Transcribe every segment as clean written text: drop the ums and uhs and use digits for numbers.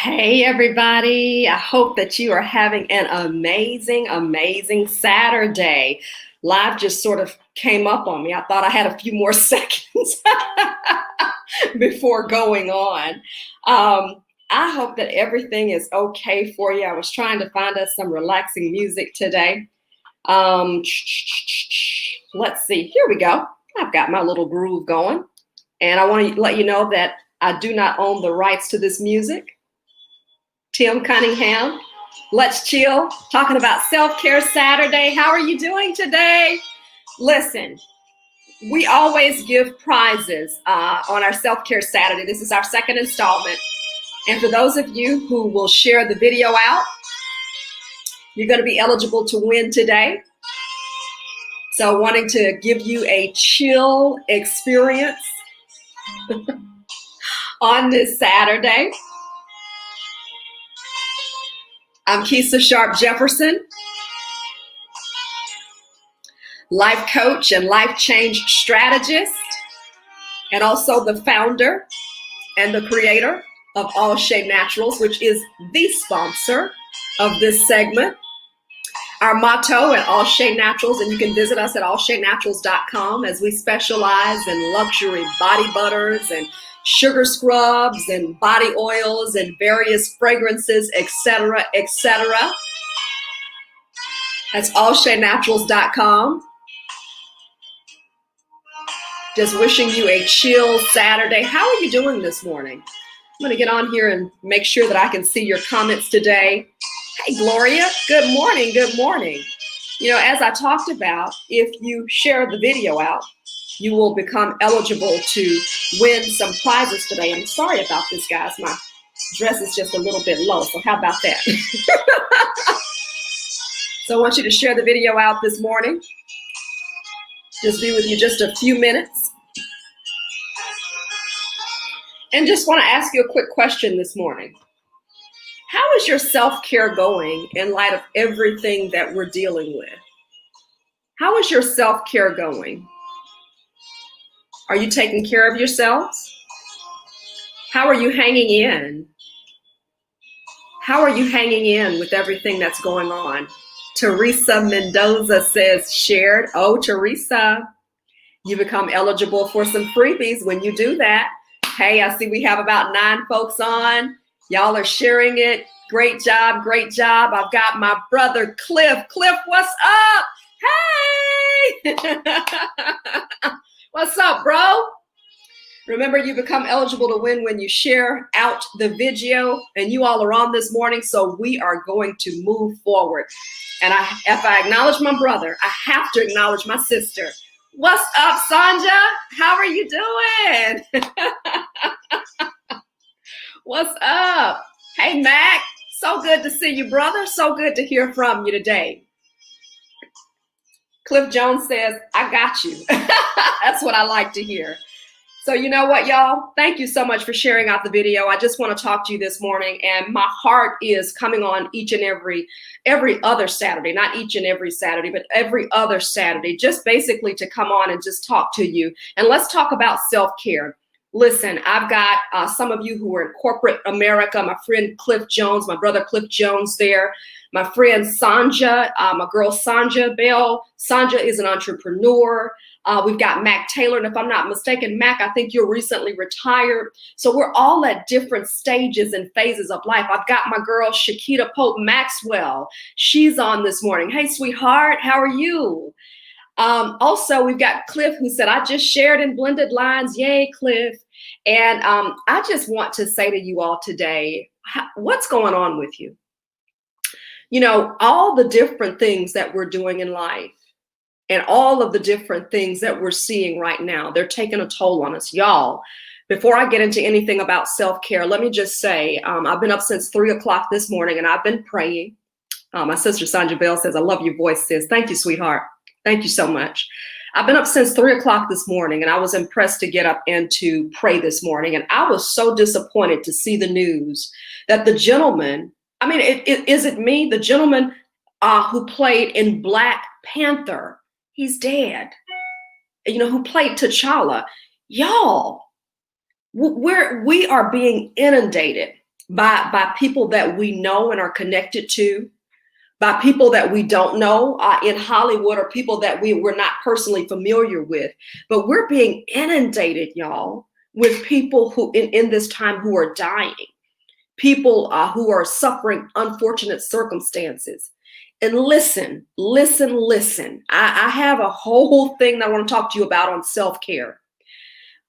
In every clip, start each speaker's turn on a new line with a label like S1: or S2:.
S1: Hey, everybody. I hope that you are having an amazing, amazing Saturday. Live just sort of came up on me. I thought I had a few more seconds before going on. I hope that everything is okay for you. I was trying to find us some relaxing music today. Um, let's see. Here we go. I've got my little groove going. And I want to let you know that I do not own the rights to this music. Tim Cunningham, let's chill, talking about Self-Care Saturday. How are you doing today? Listen, we always give prizes on our Self-Care Saturday. This is our second installment. And for those of you who will share the video out, you're going to be eligible to win today. So wanting to give you a chill experience on this Saturday. I'm Keisha Sharp Jefferson, life coach and life change strategist, and also the founder and the creator of ALL SHEA Naturals, which is the sponsor of this segment. Our motto at ALL SHEA Naturals, and you can visit us at allsheanaturals.com, as we specialize in luxury body butters and sugar scrubs and body oils and various fragrances, etc., etc. That's allsheanaturals.com. Just wishing you a chill Saturday. How are you doing this morning? I'm going to get on here and make sure that I can see your comments today. Hey, Gloria. Good morning. Good morning. You know, as I talked about, if you share the video out, you will become eligible to win some prizes today. I'm sorry about this, guys. My dress is just a little bit low, so how about that? So I want you to share the video out this morning. Just be with you just a few minutes. And just want to ask you a quick question this morning. How is your self-care going in light of everything that we're dealing with? How is your self-care going? Are you taking care of yourselves? How are you hanging in? How are you hanging in with everything that's going on? Teresa Mendoza says, shared. Oh, Teresa, you become eligible for some freebies when you do that. Hey, I see we have about 9 folks on. Y'all are sharing it. Great job, great job. I've got my brother, Cliff. Cliff, what's up? Hey! What's up, bro? Remember, you become eligible to win when you share out the video, and you all are on this morning, so we are going to move forward. And if I acknowledge my brother, I have to acknowledge my sister. What's up, Sanja? How are you doing? What's up? Hey, Mac. So good to see you, brother. So good to hear from you today. Cliff Jones says, I got you. That's what I like to hear. So you know what, y'all? Thank you so much for sharing out the video. I just want to talk to you this morning, and my heart is coming on each and every other Saturday, not each and every Saturday, but every other Saturday, just basically to come on and just talk to you. And let's talk about self-care. Listen, I've got some of you who are in corporate America, my friend Cliff Jones, my brother Cliff Jones there, my friend Sanja, my girl Sanja Bell. Sanja is an entrepreneur. We've got Mac Taylor, and if I'm not mistaken, Mac, I think you're recently retired. So we're all at different stages and phases of life. I've got my girl Shakita Pope Maxwell. She's on this morning. Hey, sweetheart, how are you? Also, we've got Cliff, who said, I just shared in Blended Lines. Yay, Cliff. And I just want to say to you all today, what's going on with you? You know, all the different things that we're doing in life and all of the different things that we're seeing right now, they're taking a toll on us. Y'all, before I get into anything about self-care, let me just say, I've been up since 3 o'clock this morning, and I've been praying. My sister Sanja Bell says, I love your voice, sis. Thank you, sweetheart. Thank you so much. I've been up since 3 o'clock this morning, and I was impressed to get up and to pray this morning. And I was so disappointed to see the news that the gentleman, I mean, is it me? The gentleman who played in Black Panther, he's dead. You know, who played T'Challa. Y'all, we are being inundated by people that we know and are connected to, by people that we don't know in Hollywood, or people that we're not personally familiar with. But we're being inundated, y'all, with people who in this time who are dying, people who are suffering unfortunate circumstances. And listen. I have a whole thing that I want to talk to you about on self-care.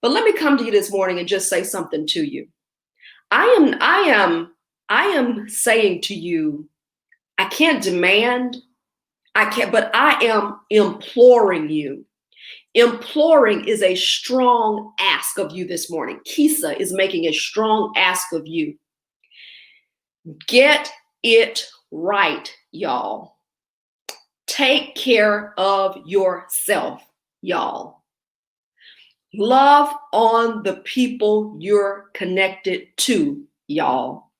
S1: But let me come to you this morning and just say something to you. I am saying to you, I can't demand, but I am imploring you. Imploring is a strong ask of you this morning. Kisa is making a strong ask of you. Get it right, y'all. Take care of yourself, y'all. Love on the people you're connected to, y'all.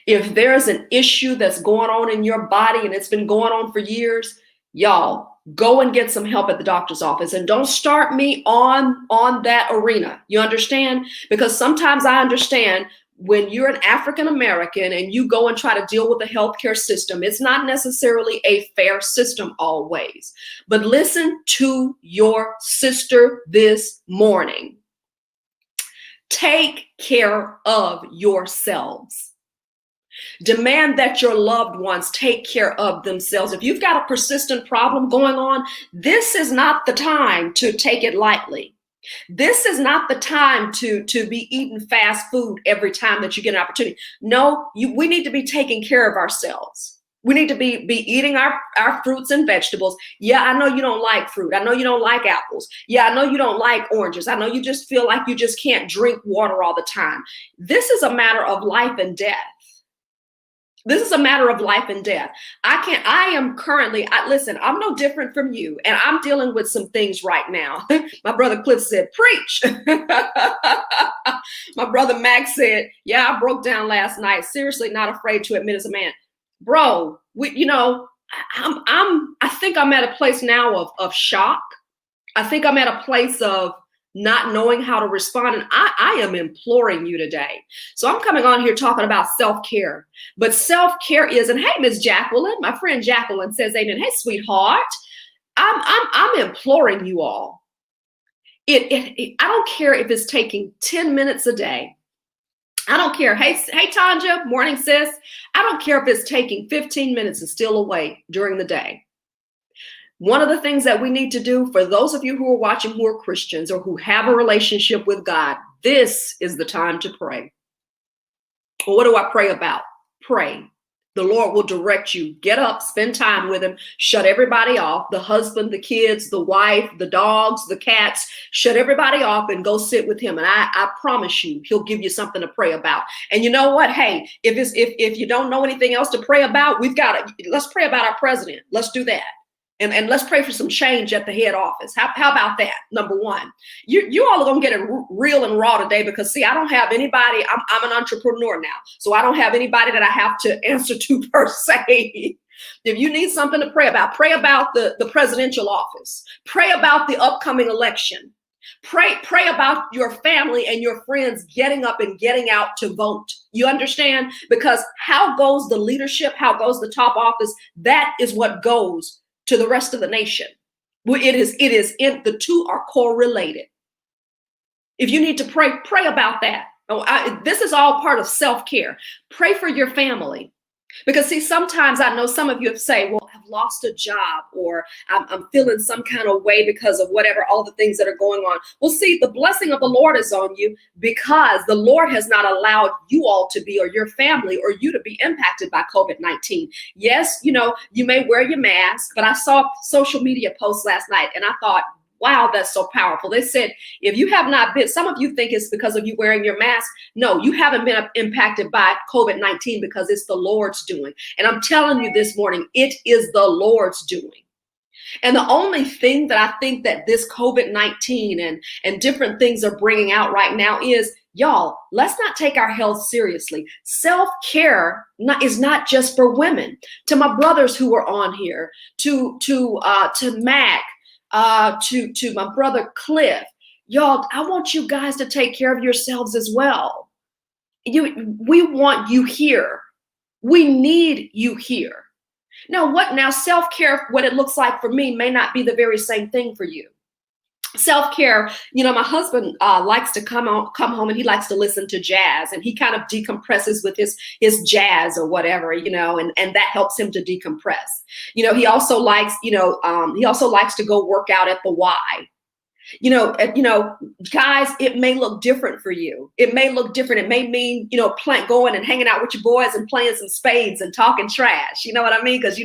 S1: If there's an issue that's going on in your body and it's been going on for years, y'all, go and get some help at the doctor's office. And don't start me on that arena. You understand? Because sometimes I understand when you're an African American and you go and try to deal with the healthcare system, it's not necessarily a fair system always. But listen to your sister this morning. Take care of yourselves. Demand that your loved ones take care of themselves. If you've got a persistent problem going on, this is not the time to take it lightly. This is not the time to be eating fast food every time that you get an opportunity. No, we need to be taking care of ourselves. We need to be eating our fruits and vegetables. Yeah, I know you don't like fruit. I know you don't like apples. Yeah, I know you don't like oranges. I know you just feel like you just can't drink water all the time. This is a matter of life and death. This is a matter of life and death. Listen, I'm no different from you, and I'm dealing with some things right now. My brother Cliff said, preach. My brother Max said, yeah, I broke down last night. Seriously, not afraid to admit as a man. Bro, I think I'm at a place now of shock. I think I'm at a place of not knowing how to respond. And I am imploring you today. So I'm coming on here talking about self-care. But self-care is, and hey, Miss Jacqueline, my friend Jacqueline says, amen. Hey, sweetheart, I'm imploring you all. I don't care if it's taking 10 minutes a day. I don't care. Hey, Tanja, morning, sis. I don't care if it's taking 15 minutes to steal away during the day. One of the things that we need to do, for those of you who are watching who are Christians or who have a relationship with God, this is the time to pray. Well, what do I pray about? Pray. The Lord will direct you. Get up, spend time with him, shut everybody off, the husband, the kids, the wife, the dogs, the cats, shut everybody off and go sit with him. And I promise you, he'll give you something to pray about. And you know what? Hey, if you don't know anything else to pray about, let's pray about our president. Let's do that. And let's pray for some change at the head office. How about that? Number one, you all are going to get it real and raw today, because see, I don't have anybody. I'm an entrepreneur now, so I don't have anybody that I have to answer to per se. If you need something to pray about the presidential office. Pray about the upcoming election. Pray about your family and your friends getting up and getting out to vote. You understand? Because how goes the leadership? How goes the top office? That is what goes to the rest of the nation. The two are correlated. If you need to pray about that. This is all part of self-care. Pray for your family. Because see, sometimes I know some of you have say, well, I've lost a job, or I'm feeling some kind of way because of whatever, all the things that are going on. Well, see, the blessing of the Lord is on you, because the Lord has not allowed you all to be, or your family, or you to be impacted by COVID-19. Yes, you may wear your mask, but I saw social media posts last night and I thought, wow, that's so powerful. They said, if you have not been, some of you think it's because of you wearing your mask. No, you haven't been impacted by COVID-19 because it's the Lord's doing. And I'm telling you this morning, it is the Lord's doing. And the only thing that I think that this COVID-19 and different things are bringing out right now is, y'all, let's not take our health seriously. Self-care is not just for women. To my brothers who are on here, to Mac, to my brother Cliff, y'all, I want you guys to take care of yourselves as well. We want you here. We need you here. Now self-care, what it looks like for me may not be the very same thing for you. Self-care, my husband likes to come home and he likes to listen to jazz, and he kind of decompresses with his jazz or whatever, and that helps him to decompress. He also likes, to go work out at the Y. Guys, it may look different for you. It may look different. It may mean, going and hanging out with your boys and playing some spades and talking trash. You know what I mean? Because,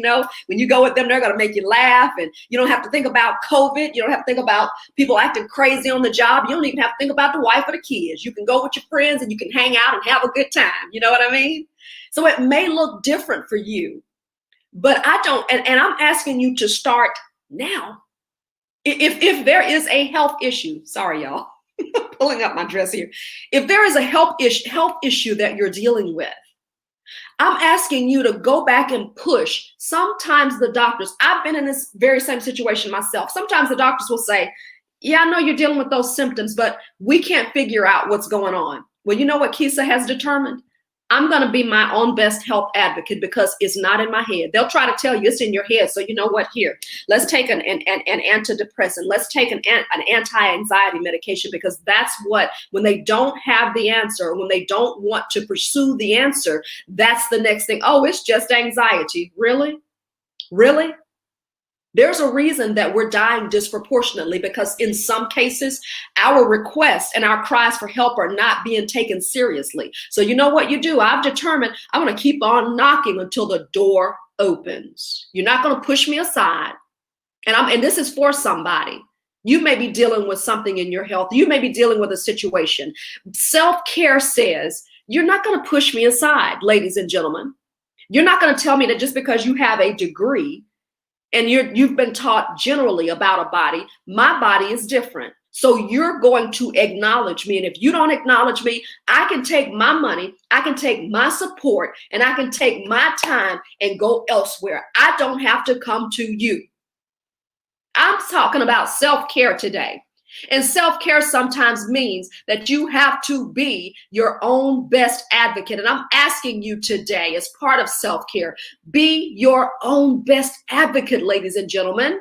S1: when you go with them, they're going to make you laugh, and you don't have to think about COVID. You don't have to think about people acting crazy on the job. You don't even have to think about the wife or the kids. You can go with your friends and you can hang out and have a good time. You know what I mean? So it may look different for you, but I don't, and I'm asking you to start now. If there is a health issue, sorry, y'all, pulling up my dress here. If there is a health issue that you're dealing with, I'm asking you to go back and push. Sometimes the doctors, I've been in this very same situation myself. Sometimes the doctors will say, yeah, I know you're dealing with those symptoms, but we can't figure out what's going on. Well, you know what Kisa has determined? I'm going to be my own best health advocate because it's not in my head. They'll try to tell you it's in your head. So you know what? Here, let's take an antidepressant. Let's take an anti-anxiety medication, because that's what, when they don't have the answer, when they don't want to pursue the answer, that's the next thing. Oh, it's just anxiety. Really? Really? There's a reason that we're dying disproportionately, because in some cases, our requests and our cries for help are not being taken seriously. So you know what you do? I've determined I'm going to keep on knocking until the door opens. You're not going to push me aside. And this is for somebody. You may be dealing with something in your health. You may be dealing with a situation. Self-care says, you're not going to push me aside, ladies and gentlemen. You're not going to tell me that just because you have a degree and you've been taught generally about a body, my body is different. So you're going to acknowledge me. And if you don't acknowledge me, I can take my money, I can take my support, and I can take my time and go elsewhere. I don't have to come to you. I'm talking about self-care today. And self-care sometimes means that you have to be your own best advocate. And I'm asking you today, as part of self-care, be your own best advocate, ladies and gentlemen.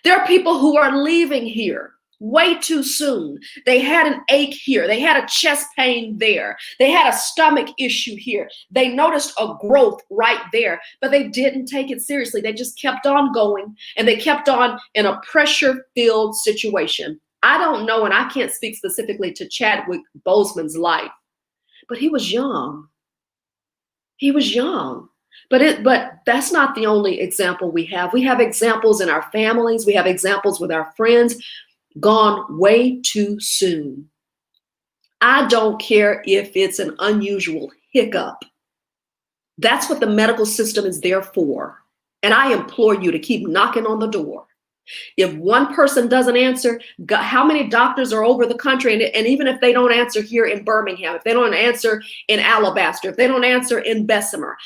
S1: There are people who are leaving here way too soon. They had an ache here. They had a chest pain there. They had a stomach issue here. They noticed a growth right there, but they didn't take it seriously. They just kept on going, and they kept on in a pressure-filled situation. I don't know, and I can't speak specifically to Chadwick Boseman's life, but he was young. He was young. But that's not the only example we have. We have examples in our families. We have examples with our friends, gone way too soon. I don't care if it's an unusual hiccup. That's what the medical system is there for. And I implore you to keep knocking on the door. If one person doesn't answer, how many doctors are over the country? And even if they don't answer here in Birmingham, if they don't answer in Alabaster, if they don't answer in Bessemer,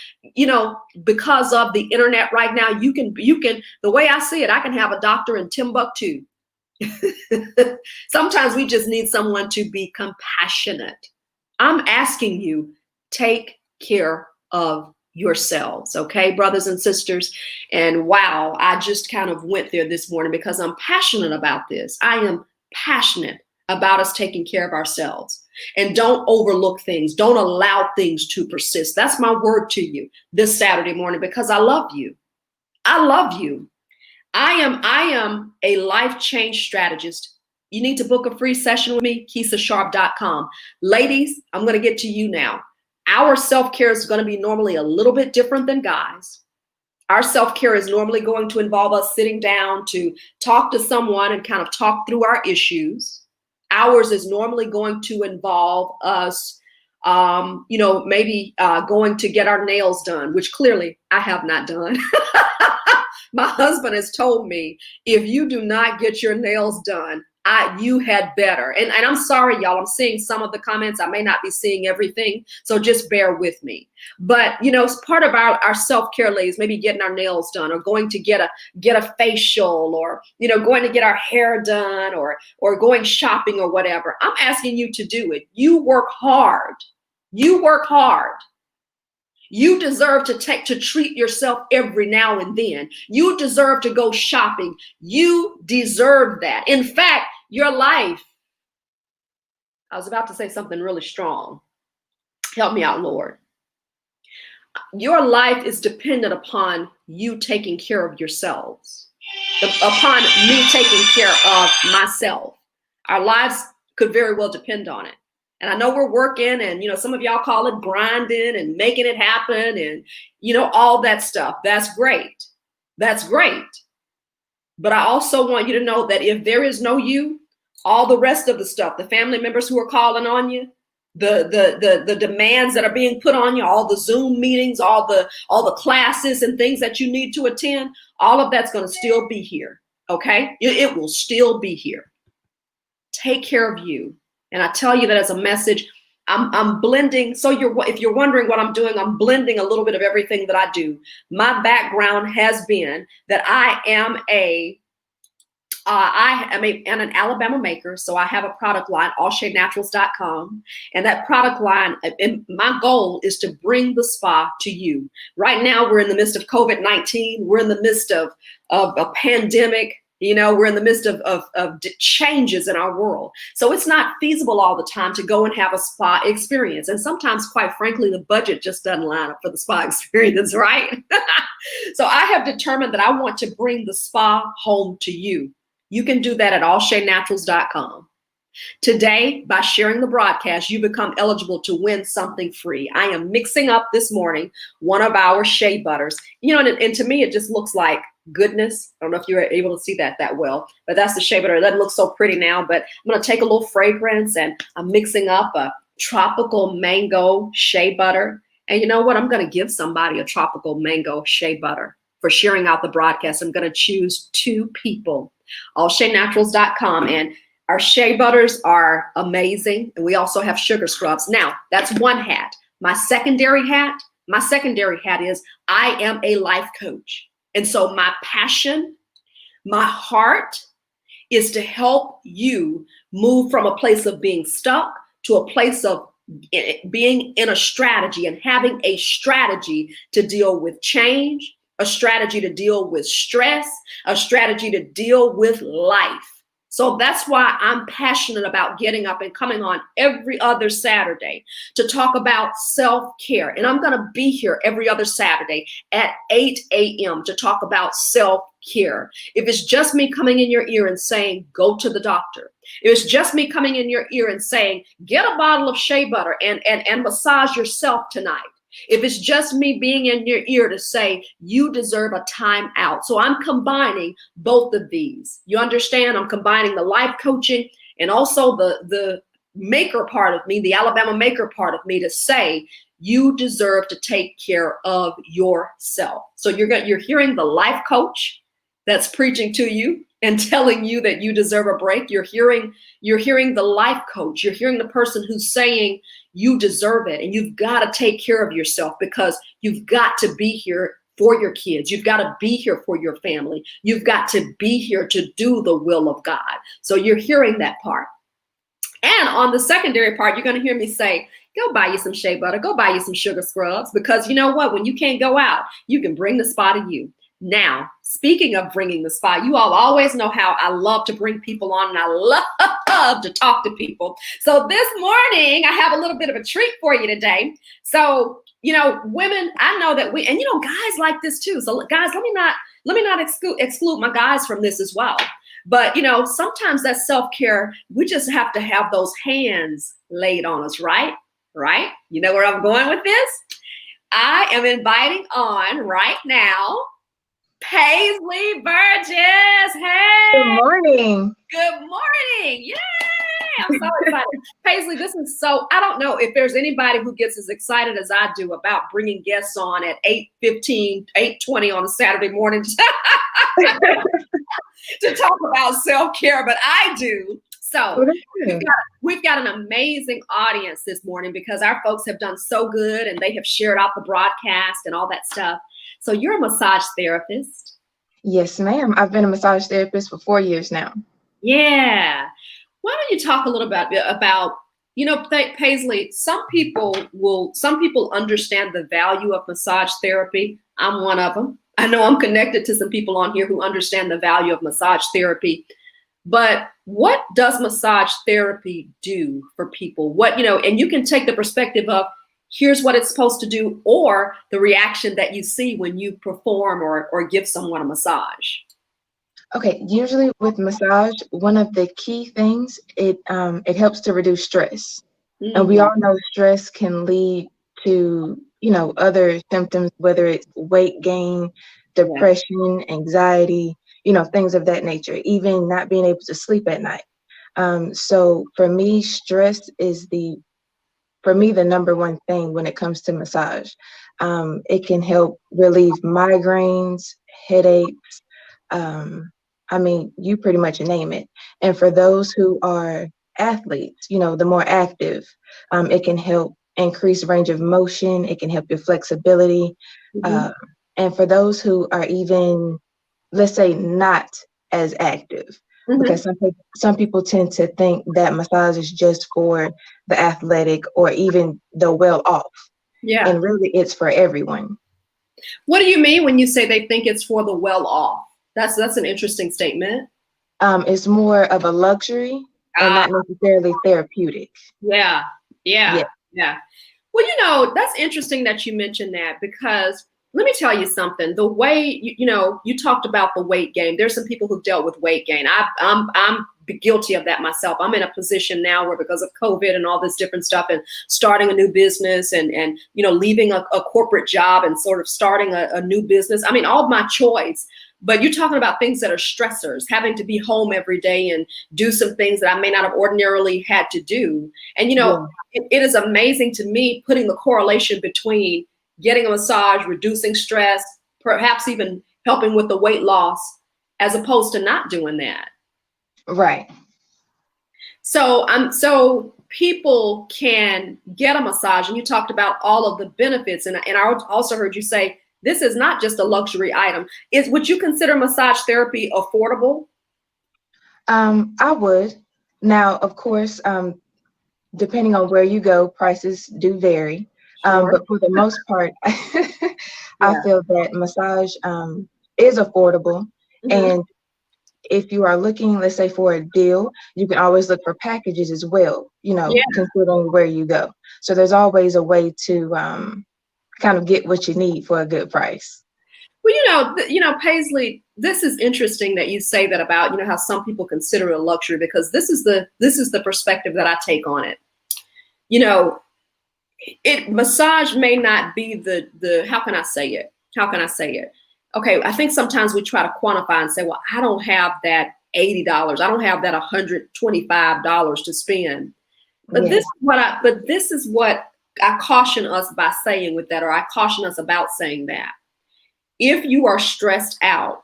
S1: because of the internet right now, you can, the way I see it, I can have a doctor in Timbuktu. Sometimes we just need someone to be compassionate. I'm asking you, take care of yourselves, okay, brothers and sisters? And wow, I just kind of went there this morning because I'm passionate about this. I am passionate about us taking care of ourselves. And don't overlook things. Don't allow things to persist. That's my word to you this Saturday morning, because I love you. I love you. I am a life change strategist. You need to book a free session with me, KisaSharp.com. Ladies, I'm going to get to you now. Our self-care is going to be normally a little bit different than guys. Our self-care is normally going to involve us sitting down to talk to someone and kind of talk through our issues. Ours is normally going to involve us, maybe going to get our nails done, which clearly I have not done. My husband has told me, if you do not get your nails done, you had better. And I'm sorry, y'all, I'm seeing some of the comments. I may not be seeing everything, so just bear with me. But, it's part of our self-care, ladies, maybe getting our nails done, or going to get a facial, or, going to get our hair done, or going shopping or whatever. I'm asking you to do it. You work hard. You work hard. You deserve to treat yourself every now and then. You deserve to go shopping. You deserve that. In fact, your life, I was about to say something really strong. Help me out, Lord. Your life is dependent upon you taking care of yourselves, upon me taking care of myself. Our lives could very well depend on it. And I know we're working, and some of y'all call it grinding and making it happen, and all that stuff. That's great. That's great. But I also want you to know that if there is no you, all the rest of the stuff, the family members who are calling on you, the demands that are being put on you, all the Zoom meetings, all the classes and things that you need to attend, all of that's going to still be here. Okay? It will still be here. Take care of you. And I tell you that as a message, I'm blending. So if you're wondering what I'm doing, I'm blending a little bit of everything that I do. My background has been that I am an Alabama maker. So I have a product line, ALL SHEA NATURALS.com. And that product line, and my goal is to bring the spa to you. Right now, we're in the midst of COVID-19. We're in the midst of a pandemic. We're in the midst of changes in our world. So it's not feasible all the time to go and have a spa experience. And sometimes, quite frankly, the budget just doesn't line up for the spa experience, right? So I have determined that I want to bring the spa home to you. You can do that at ALLSHEANaturals.com. Today, by sharing the broadcast, you become eligible to win something free. I am mixing up this morning one of our shea butters. And to me, it just looks like goodness. I don't know if you're able to see that well, but that's the shea butter. It doesn't look so pretty now, but I'm going to take a little fragrance, and I'm mixing up a tropical mango shea butter. And you know what? I'm going to give somebody a tropical mango shea butter for sharing out the broadcast. I'm going to choose 2 people. ALLSHEANaturals.com. And our shea butters are amazing. And we also have sugar scrubs. Now, that's one hat. My secondary hat is I am a life coach. And so my passion, my heart is to help you move from a place of being stuck to a place of being in a strategy and having a strategy to deal with change, a strategy to deal with stress, a strategy to deal with life. So that's why I'm passionate about getting up and coming on every other Saturday to talk about self-care. And I'm going to be here every other Saturday at 8 a.m. to talk about self-care. If it's just me coming in your ear and saying, go to the doctor. If it's just me coming in your ear and saying, get a bottle of shea butter and massage yourself tonight. If it's just me being in your ear to say, you deserve a time out. So I'm combining both of these. You understand? I'm combining the life coaching and also the maker part of me, the Alabama maker part of me, to say, you deserve to take care of yourself. So you're hearing the life coach that's preaching to you and telling you that you deserve a break. You're hearing the life coach. You're hearing the person who's saying you deserve it, and you've got to take care of yourself because you've got to be here for your kids. You've got to be here for your family. You've got to be here to do the will of God. So you're hearing that part. And on the secondary part, you're going to hear me say, go buy you some shea butter, go buy you some sugar scrubs, because you know what? When you can't go out, you can bring the spa to you. Now, speaking of bringing the spa, you all always know how I love to bring people on, and I love to talk to people. So this morning, I have a little bit of a treat for you today. So, women, I know that and guys like this too. So guys, let me not exclude my guys from this as well. But, sometimes that self-care, we just have to have those hands laid on us, right? Right? You know where I'm going with this? I am inviting on right now Paisley Burgess. Hey.
S2: Good morning.
S1: Good morning. Yay. I'm so excited. Paisley, this is I don't know if there's anybody who gets as excited as I do about bringing guests on at 8:15, 8:20 on a Saturday morning to talk about self-care, but I do. So we've got an amazing audience this morning because our folks have done so good and they have shared out the broadcast and all that stuff. So you're a massage therapist?
S2: Yes, ma'am. I've been a massage therapist for 4 years now.
S1: Yeah. Why don't you talk a little bit about Paisley, some people understand the value of massage therapy. I'm one of them. I know I'm connected to some people on here who understand the value of massage therapy. But what does massage therapy do for people? And you can take the perspective of here's what it's supposed to do, or the reaction that you see when you perform or give someone a massage.
S2: Okay, usually with massage, one of the key things, it helps to reduce stress. And we all know stress can lead to, other symptoms, whether it's weight gain, depression, anxiety, things of that nature, even not being able to sleep at night. So for me, stress is the number one thing when it comes to massage. It can help relieve migraines, headaches, you pretty much name it. And for those who are athletes, the more active, it can help increase range of motion. It can help your flexibility. And for those who are even, let's say, not as active, because some people tend to think that massage is just for the athletic or even the well-off. Yeah. And really, it's for everyone.
S1: What do you mean when you say they think it's for the well-off? That's an interesting statement.
S2: It's more of a luxury and not necessarily therapeutic.
S1: Yeah. Well, that's interesting that you mentioned that, because let me tell you something. The way you talked about the weight gain. There's some people who've dealt with weight gain. I'm guilty of that myself. I'm in a position now where, because of COVID and all this different stuff, and starting a new business and leaving a corporate job and sort of starting a new business. All of my choice. But you're talking about things that are stressors, having to be home every day and do some things that I may not have ordinarily had to do. And, it is amazing to me, putting the correlation between getting a massage, reducing stress, perhaps even helping with the weight loss, as opposed to not doing that.
S2: Right.
S1: So people can get a massage, and you talked about all of the benefits. And I also heard you say, this is not just a luxury item. Would you consider massage therapy affordable?
S2: I would. Now, of course, depending on where you go, prices do vary. Sure. But for the most part, I feel that massage is affordable. And if you are looking, let's say, for a deal, you can always look for packages as well, considering where you go. So there's always a way to kind of get what you need for a good price.
S1: Well, Paisley, this is interesting that you say that about, how some people consider it a luxury, because this is the perspective that I take on it. Massage may not be the how can I say it? Okay, I think sometimes we try to quantify and say, well, I don't have that $80. I don't have that $125 to spend. But this is what I caution us by saying with that, or I caution us about saying that. If you are stressed out,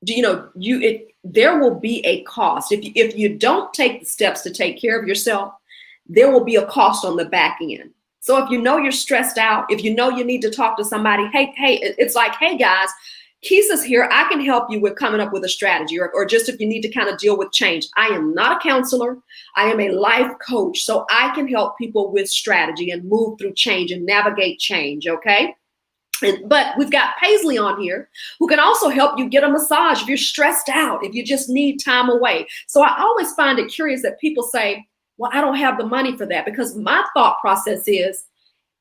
S1: there will be a cost. If you don't take the steps to take care of yourself, there will be a cost on the back end. So if you're stressed out, if you need to talk to somebody, hey, it's like, hey guys, Kisa's here. I can help you with coming up with a strategy, or just if you need to kind of deal with change. I am not a counselor. I am a life coach. So I can help people with strategy and move through change and navigate change. Okay. But we've got Paisley on here who can also help you get a massage if you're stressed out, if you just need time away. So I always find it curious that people say, well, I don't have the money for that, because my thought process is,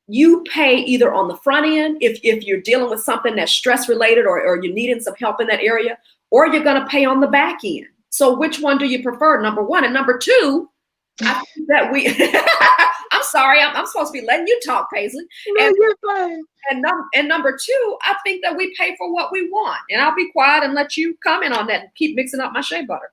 S1: you pay either on the front end if you're dealing with something that's stress related, or you're needing some help in that area, or you're going to pay on the back end. So which one do you prefer? Number one. And number two, I think that I'm sorry, I'm supposed to be letting you talk, Paisley.
S2: No, you're fine.
S1: And number two, I think that we pay for what we want. And I'll be quiet and let you comment on that and keep mixing up my shea butter.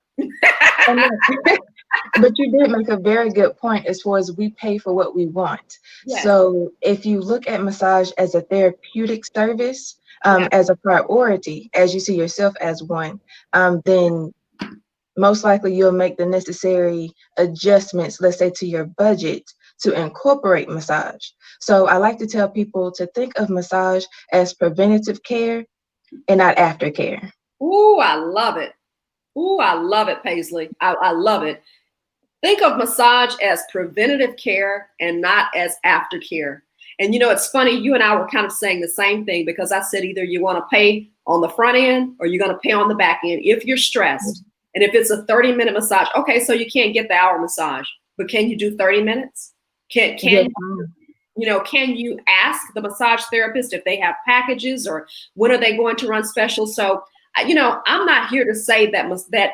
S2: But you did make a very good point as far as we pay for what we want. Yes. So if you look at massage as a therapeutic service, as a priority, as you see yourself as one, then most likely you'll make the necessary adjustments, let's say, to your budget to incorporate massage. So I like to tell people to think of massage as preventative care and not aftercare.
S1: Ooh, I love it. Ooh, I love it, Paisley. I love it. Think of massage as preventative care and not as aftercare. And you know, it's funny, you and I were kind of saying the same thing, because I said either you want to pay on the front end or you're going to pay on the back end if you're stressed. And if it's a 30-minute massage, okay, so you can't get the hour massage, but can you do 30 minutes? Can can you ask the massage therapist if they have packages, or when are they going to run specials? So, I'm not here to say that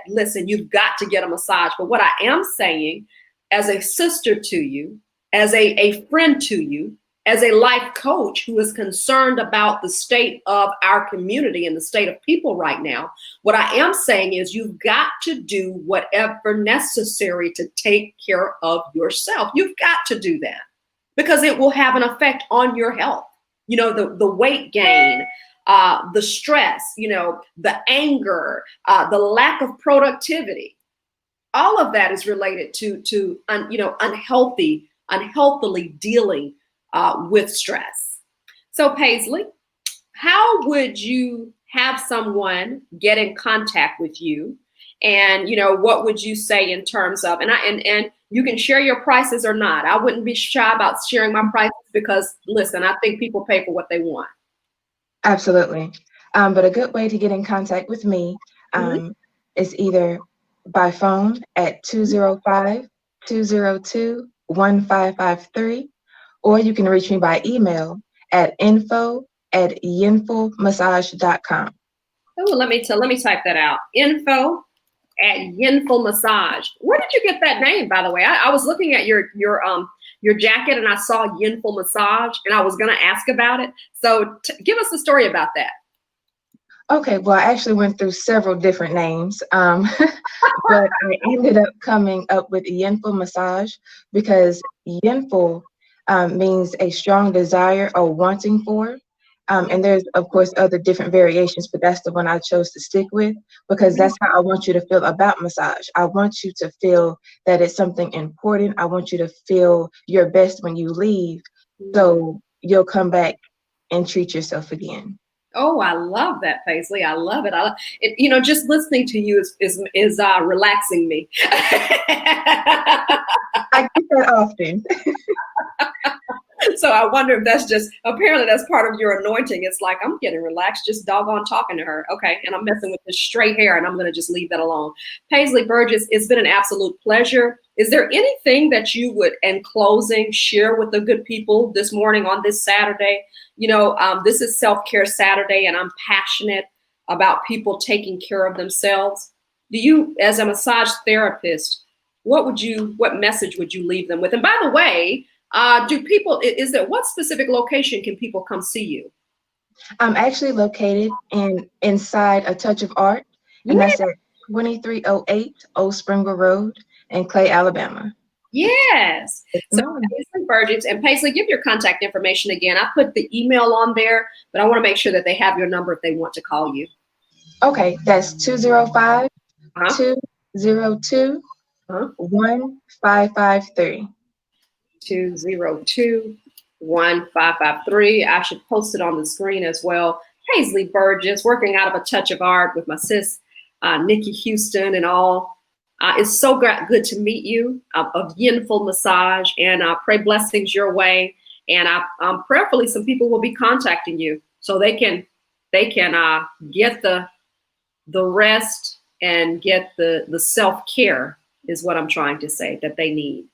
S1: listen, you've got to get a massage. But what I am saying, as a sister to you, as a friend to you, as a life coach who is concerned about the state of our community and the state of people right now, what I am saying is you've got to do whatever necessary to take care of yourself. You've got to do that, because it will have an effect on your health. The weight gain, the stress, the anger, the lack of productivity. All of that is related to unhealthily dealing with stress. So Paisley, how would you have someone get in contact with you? And what would you say in terms of, and you can share your prices or not. I wouldn't be shy about sharing my prices, because listen, I think people pay for what they want.
S2: Absolutely. But a good way to get in contact with me is either by phone at 205-202-1553, or you can reach me by email at info@yinfulmassage.com.
S1: Oh, let me type that out. info@yinfulmassage. Where did you get that name, by the way? I was looking at your jacket and I saw Yinful Massage, and I was going to ask about it. So give us the story about that.
S2: Okay, well, I actually went through several different names, but I ended up coming up with Yinful Massage because Yinful means a strong desire or wanting for. And there's, of course, other different variations, but that's the one I chose to stick with, because that's how I want you to feel about massage. I want you to feel that it's something important. I want you to feel your best when you leave, so you'll come back and treat yourself again.
S1: Oh, I love that, Paisley. I love it. Just listening to you is relaxing me.
S2: I get that often.
S1: So I wonder if apparently that's part of your anointing. It's like, I'm getting relaxed just doggone talking to her. Okay. And I'm messing with this straight hair, and I'm going to just leave that alone. Paisley Burgess, it's been an absolute pleasure. Is there anything that you would, in closing, share with the good people this morning on this Saturday? This is Self-Care Saturday, and I'm passionate about people taking care of themselves. Do you, as a massage therapist, what message would you leave them with? And by the way, what specific location can people come see you?
S2: I'm actually located inside A Touch of Art, and that's at 2308 Old Springville Road in Clay, Alabama.
S1: Yes. So Paisley Burgess, and Paisley, give your contact information again. I put the email on there, but I want to make sure that they have your number if they want to call you.
S2: Okay, that's 205-202-1553.
S1: 202-1553. I should post it on the screen as well. Paisley Burgess, working out of A Touch of Art with my sis, Nikki Houston, and all. It's so good to meet you, of Yinful Massage, and I pray blessings your way. And prayerfully, some people will be contacting you so they can get the rest and get the self-care, is what I'm trying to say, that they need.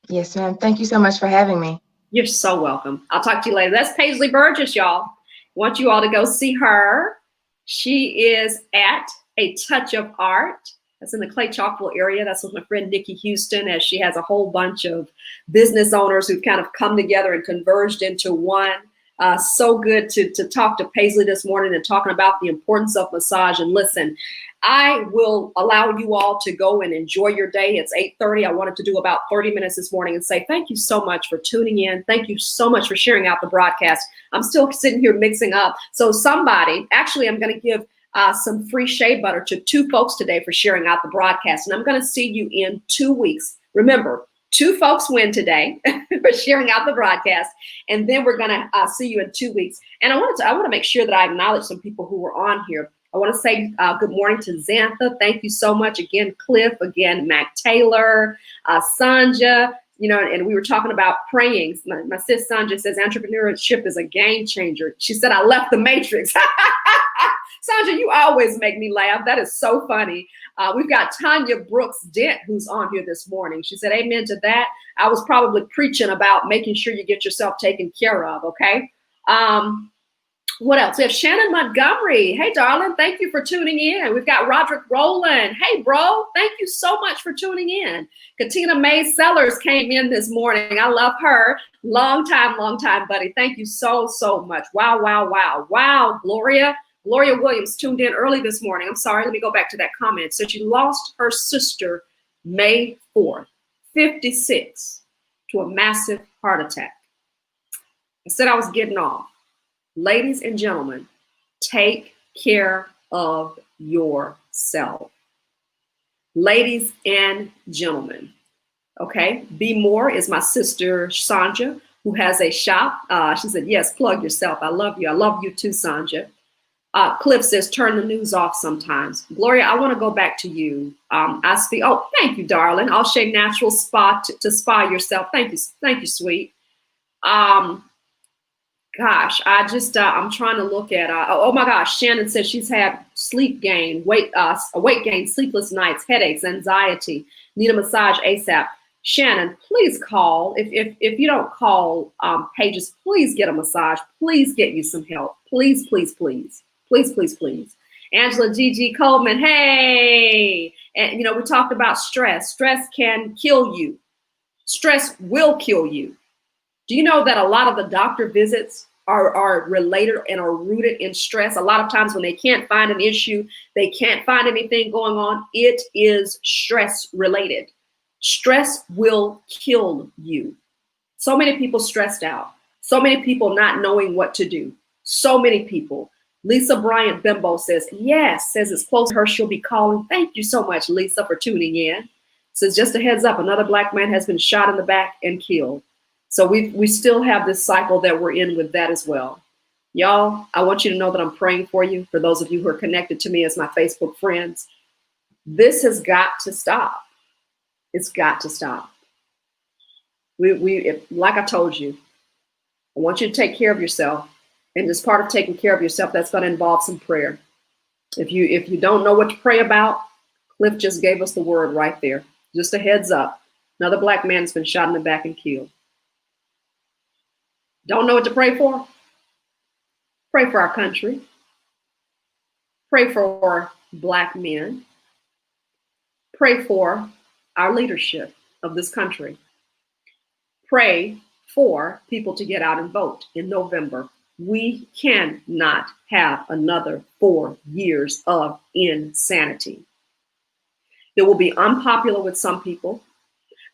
S2: Yes, ma'am. Thank you so much for having me.
S1: You're so welcome. I'll talk to you later. That's Paisley Burgess, y'all. Want you all to go see her. She is at A Touch of Art. That's in the Clay Chalkville area. That's with my friend Nikki Houston, as she has a whole bunch of business owners who've kind of come together and converged into one. So good to talk to Paisley this morning and talking about the importance of massage. And listen, I will allow you all to go and enjoy your day. It's 8:30. I wanted to do about 30 minutes this morning and say thank you so much for tuning in. Thank you so much for sharing out the broadcast. I'm still sitting here mixing up. So I'm going to give some free shea butter to 2 folks today for sharing out the broadcast. And I'm going to see you in 2 weeks. Remember, 2 folks win today for sharing out the broadcast. And then we're going to see you in 2 weeks. And I want to make sure that I acknowledge some people who were on here. I want to say good morning to Xantha. Thank you so much. Again, Cliff, again, Mac Taylor, Sanja, you know, and we were talking about praying. My sis Sanja says entrepreneurship is a game changer. She said, I left the matrix. Sanja, you always make me laugh. That is so funny. We've got Tanya Brooks Dent, who's on here this morning. She said, amen to that. I was probably preaching about making sure you get yourself taken care of, okay? What else? We have Shannon Montgomery. Hey, darling, thank you for tuning in. We've got Roderick Rowland. Hey, bro, thank you so much for tuning in. Katina Mae Sellers came in this morning. I love her. Long time, buddy. Thank you so, so much. Wow, wow, wow. Wow, Gloria. Gloria Williams tuned in early this morning. I'm sorry, let me go back to that comment. So she lost her sister May 4th, 56, to a massive heart attack. I said I was getting off. Ladies and gentlemen, take care of yourself. Ladies and gentlemen, okay? Be More is my sister Sanja, who has a shop. She said, yes, plug yourself. I love you. I love you too, Sanja. Cliff says, turn the news off sometimes. Gloria, I want to go back to you. I speak. Oh, thank you, darling. ALL SHEA Naturals spa to spa yourself. Thank you, sweet. Gosh, I'm trying to look at. Oh my gosh, Shannon says she's had sleep gain, weight gain, sleepless nights, headaches, anxiety. Need a massage ASAP. Shannon, please call. If you don't call Pages, please get a massage. Please get you some help. Please, please, please. Please, please, please. Angela G.G. Coleman, hey. And, you know, we talked about stress. Stress can kill you. Stress will kill you. Do you know that a lot of the doctor visits are related and are rooted in stress? A lot of times when they can't find an issue, they can't find anything going on, it is stress related. Stress will kill you. So many people stressed out. So many people not knowing what to do. So many people. Lisa Bryant Bimbo says, yes, says it's close to her. She'll be calling. Thank you so much, Lisa, for tuning in. Says, just a heads up, another Black man has been shot in the back and killed. So we still have this cycle that we're in with that as well. Y'all, I want you to know that I'm praying for you. For those of you who are connected to me as my Facebook friends, this has got to stop. It's got to stop. Like I told you, I want you to take care of yourself. And as part of taking care of yourself, that's going to involve some prayer. If you don't know what to pray about, Cliff just gave us the word right there. Just a heads up. Another Black man has been shot in the back and killed. Don't know what to pray for? Pray for our country. Pray for Black men. Pray for our leadership of this country. Pray for people to get out and vote in November. We cannot have another 4 years of insanity. It will be unpopular with some people.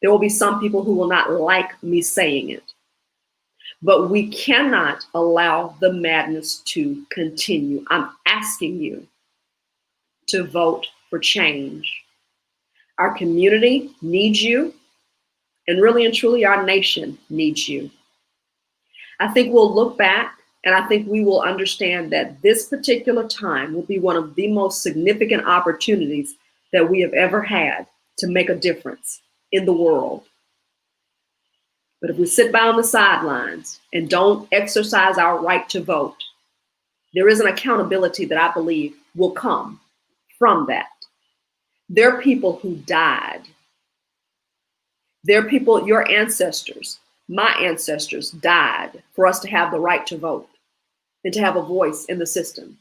S1: There will be some people who will not like me saying it. But we cannot allow the madness to continue. I'm asking you to vote for change. Our community needs you, and really and truly our nation needs you. I think we'll look back and I think we will understand that this particular time will be one of the most significant opportunities that we have ever had to make a difference in the world. But if we sit by on the sidelines and don't exercise our right to vote, there is an accountability that I believe will come from that. There are people who died. There are people, your ancestors, my ancestors died for us to have the right to vote and to have a voice in the system.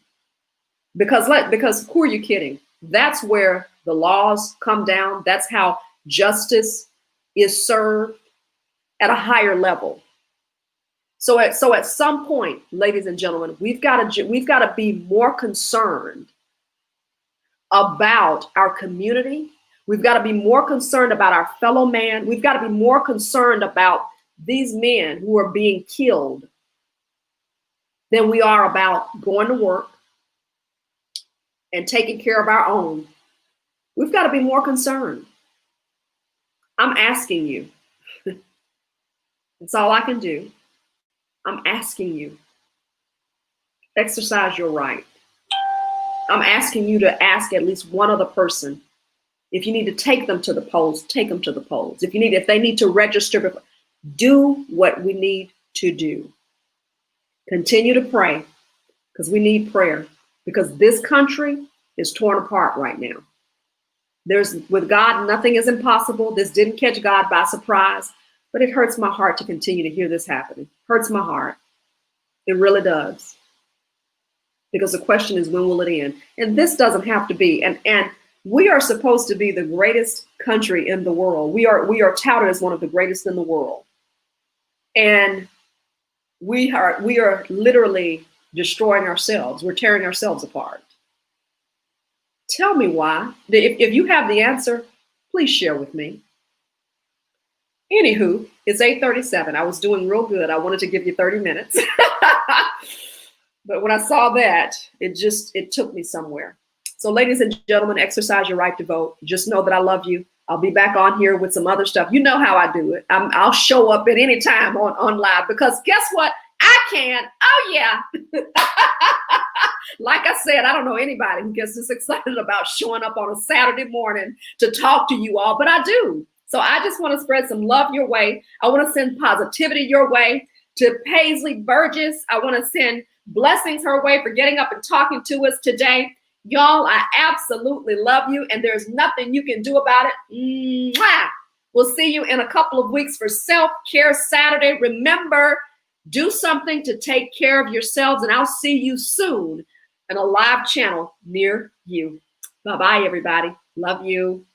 S1: Because who are you kidding? That's where the laws come down. That's how justice is served at a higher level. So at some point, ladies and gentlemen, we've got to be more concerned about our community. We've got to be more concerned about our fellow man. We've got to be more concerned about these men who are being killed than we are about going to work and taking care of our own. We've got to be more concerned. I'm asking you. That's all I can do. I'm asking you. Exercise your right. I'm asking you to ask at least one other person. If you need to take them to the polls, take them to the polls. If they need to register, do what we need to do. Continue to pray, because we need prayer, because this country is torn apart right now. With God, nothing is impossible. This didn't catch God by surprise, but it hurts my heart to continue to hear this happening. Hurts my heart. It really does. Because the question is, when will it end? And this doesn't have to be. And we are supposed to be the greatest country in the world. We are touted as one of the greatest in the world. And we are literally destroying ourselves. We're tearing ourselves apart. Tell me why. If you have the answer, please share with me. Anywho, it's 8:37. I was doing real good. I wanted to give you 30 minutes. But when I saw that, it took me somewhere. So ladies and gentlemen, exercise your right to vote. Just know that I love you. I'll be back on here with some other stuff. You know how I do it. I'll show up at any time on live, because guess what? I can. Oh, yeah. Like I said, I don't know anybody who gets this excited about showing up on a Saturday morning to talk to you all, but I do. So I just want to spread some love your way. I want to send positivity your way. To Paisley Burgess, I want to send blessings her way for getting up and talking to us today. Y'all, I absolutely love you, and there's nothing you can do about it. Mwah! We'll see you in a couple of weeks for Self-Care Saturday. Remember, do something to take care of yourselves, and I'll see you soon in a live channel near you. Bye-bye, everybody. Love you.